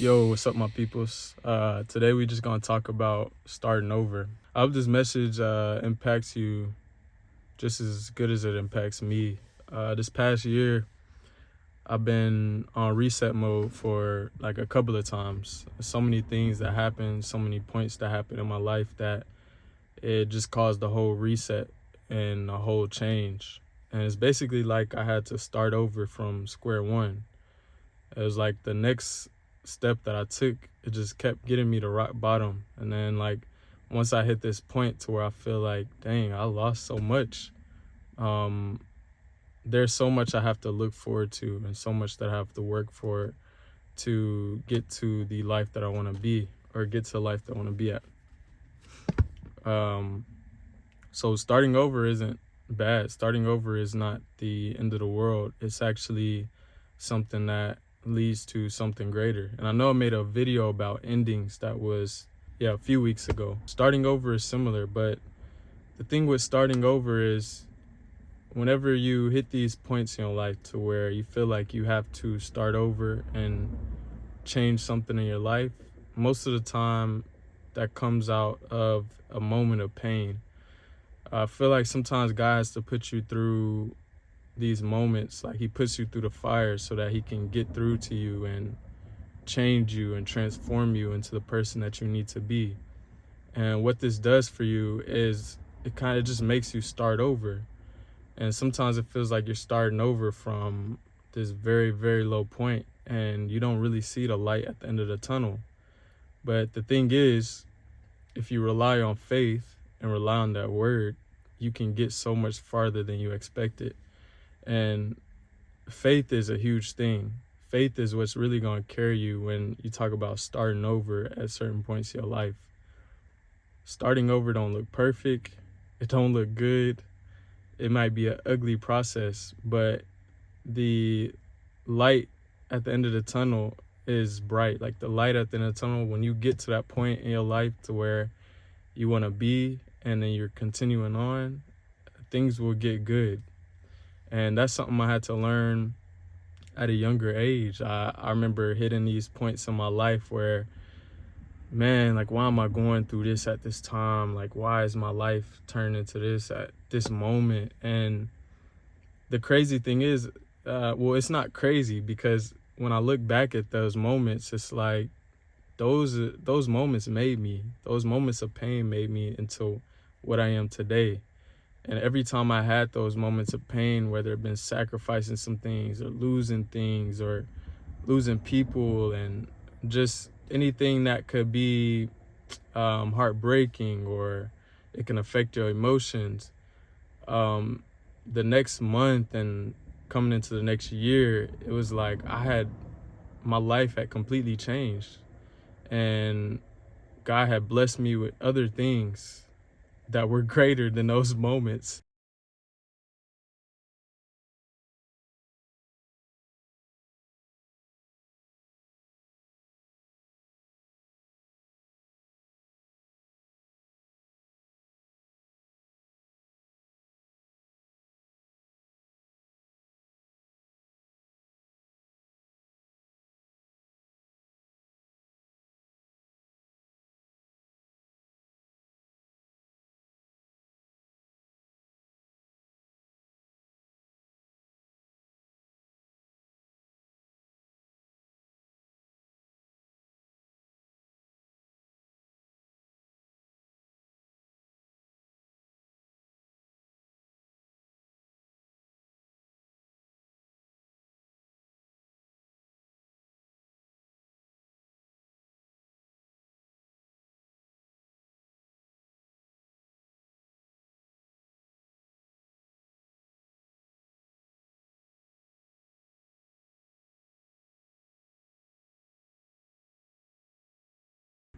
Yo, what's up, my peoples? Today we just gonna talk about starting over. I hope this message impacts you just as good as it impacts me. This past year, I've been on reset mode for like a couple of times. So many things that happened, so many points that happened in my life that it just caused a whole reset and a whole change. And it's basically like I had to start over from square one. It was like the next step that I took, it just kept getting me to rock bottom. And then like once I hit this point to where I feel like, dang, I lost so much. Um, there's so much I have to look forward to and so much that I have to work for to get to the life that I want to be, or get to the life that I want to be at. Um, so starting over isn't bad. Starting over is not the end of the world. It's actually something that leads to something greater. And I know I made a video about endings that was, a few weeks ago. Starting over is similar, but the thing with starting over is whenever you hit these points in your life to where you feel like you have to start over and change something in your life, most of the time that comes out of a moment of pain. I feel like sometimes God has to put you through these moments, like he puts you through the fire so that he can get through to you and change you and transform you into the person that you need to be. And what this does for you is it kind of just makes you start over. And sometimes it feels like you're starting over from this very, very low point and you don't really see the light at the end of the tunnel. But the thing is, if you rely on faith and rely on that word, you can get so much farther than you expected. And faith is a huge thing. Faith is what's really going to carry you when you talk about starting over at certain points in your life. Starting over don't look perfect. It don't look good. It might be an ugly process, but the light at the end of the tunnel is bright. Like the light at the end of the tunnel, when you get to that point in your life to where you want to be and then you're continuing on, things will get good. And that's something I had to learn at a younger age. I remember hitting these points in my life where, man, like, why am I going through this at this time? Like, why is my life turned into this at this moment? And the crazy thing is, well, it's not crazy, because when I look back at those moments, it's like those moments made me. Those moments of pain made me into what I am today. And every time I had those moments of pain, whether it been sacrificing some things or losing people and just anything that could be heartbreaking, or it can affect your emotions, the next month and coming into the next year, it was like my life had completely changed. And God had blessed me with other things that were greater than those moments.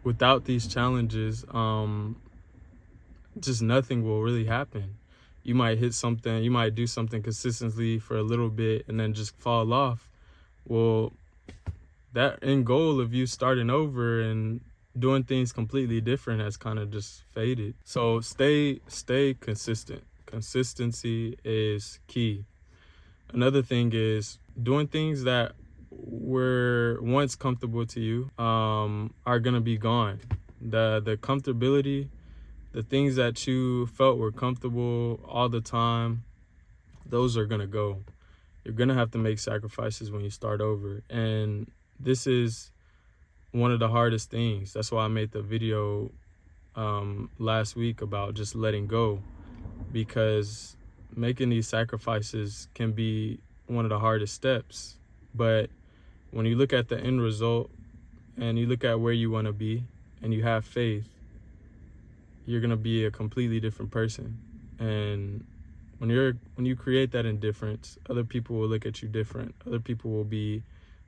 Without these challenges, just nothing will really happen. You might hit something, you might do something consistently for a little bit and then just fall off. Well, that end goal of you starting over and doing things completely different has kind of just faded. So stay consistent. Consistency is key. Another thing is doing things that were once comfortable to you are gonna be gone. The comfortability, the things that you felt were comfortable all the time, those are gonna go. You're gonna have to make sacrifices when you start over. And this is one of the hardest things. That's why I made the video last week about just letting go, because making these sacrifices can be one of the hardest steps. But when you look at the end result and you look at where you want to be and you have faith, you're going to be a completely different person. And when you create that indifference, other people will look at you different. Other people will be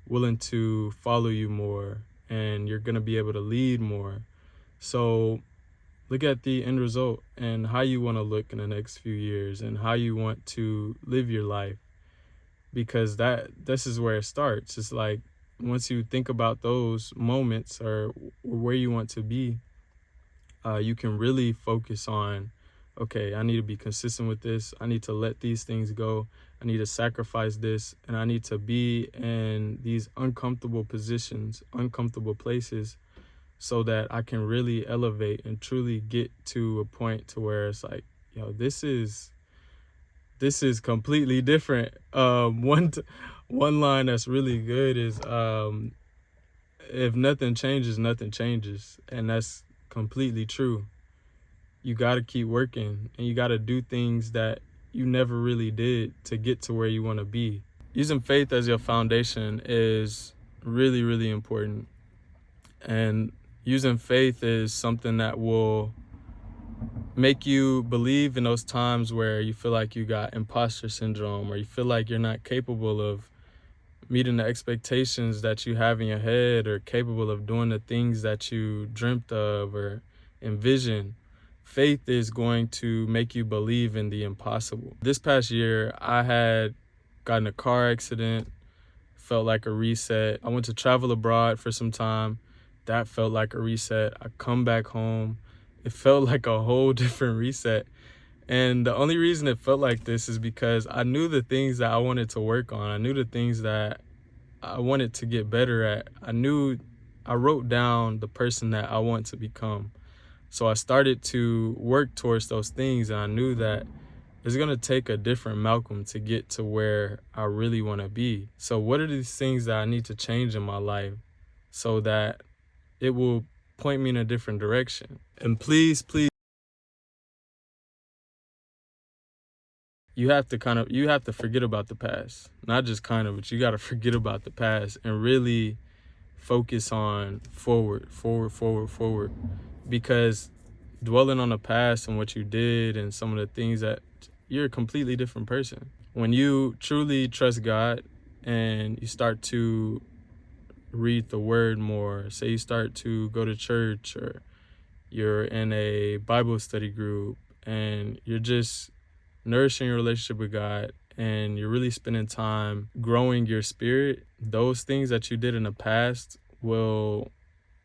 willing to follow you more, and you're going to be able to lead more. So look at the end result and how you want to look in the next few years and how you want to live your life, because this is where it starts. It's like once you think about those moments or where you want to be, you can really focus on, okay, I need to be consistent with this. I need to let these things go. I need to sacrifice this, and I need to be in these uncomfortable positions, uncomfortable places, so that I can really elevate and truly get to a point to where it's like, yo, this is completely different. One line that's really good is, if nothing changes, nothing changes. And that's completely true. You got to keep working, and you got to do things that you never really did to get to where you want to be. Using faith as your foundation is really, really important. And using faith is something that will make you believe in those times where you feel like you got imposter syndrome, or you feel like you're not capable of meeting the expectations that you have in your head, or capable of doing the things that you dreamt of or envisioned. Faith is going to make you believe in the impossible. This past year, I had gotten a car accident, felt like a reset. I went to travel abroad for some time. That felt like a reset. I come back home. It felt like a whole different reset. And the only reason it felt like this is because I knew the things that I wanted to work on. I knew the things that I wanted to get better at. I wrote down the person that I want to become. So I started to work towards those things, and I knew that it's going to take a different Malcolm to get to where I really want to be. So what are these things that I need to change in my life so that it will point me in a different direction? And please, you have to forget about the past. Not just but you got to forget about the past and really focus on forward. Because dwelling on the past and what you did and some of the things that you're a completely different person. When you truly trust God and you start to read the word more, say you start to go to church, or you're in a Bible study group and you're just nourishing your relationship with God and you're really spending time growing your spirit, those things that you did in the past will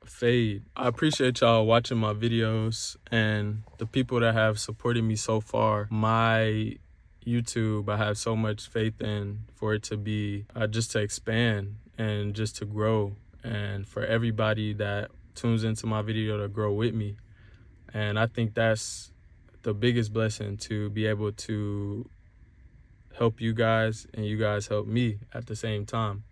fade. I appreciate y'all watching my videos and the people that have supported me so far. My YouTube, I have so much faith in for it to be just to expand and just to grow, and for everybody that tunes into my video to grow with me. And I think that's the biggest blessing, to be able to help you guys and you guys help me at the same time.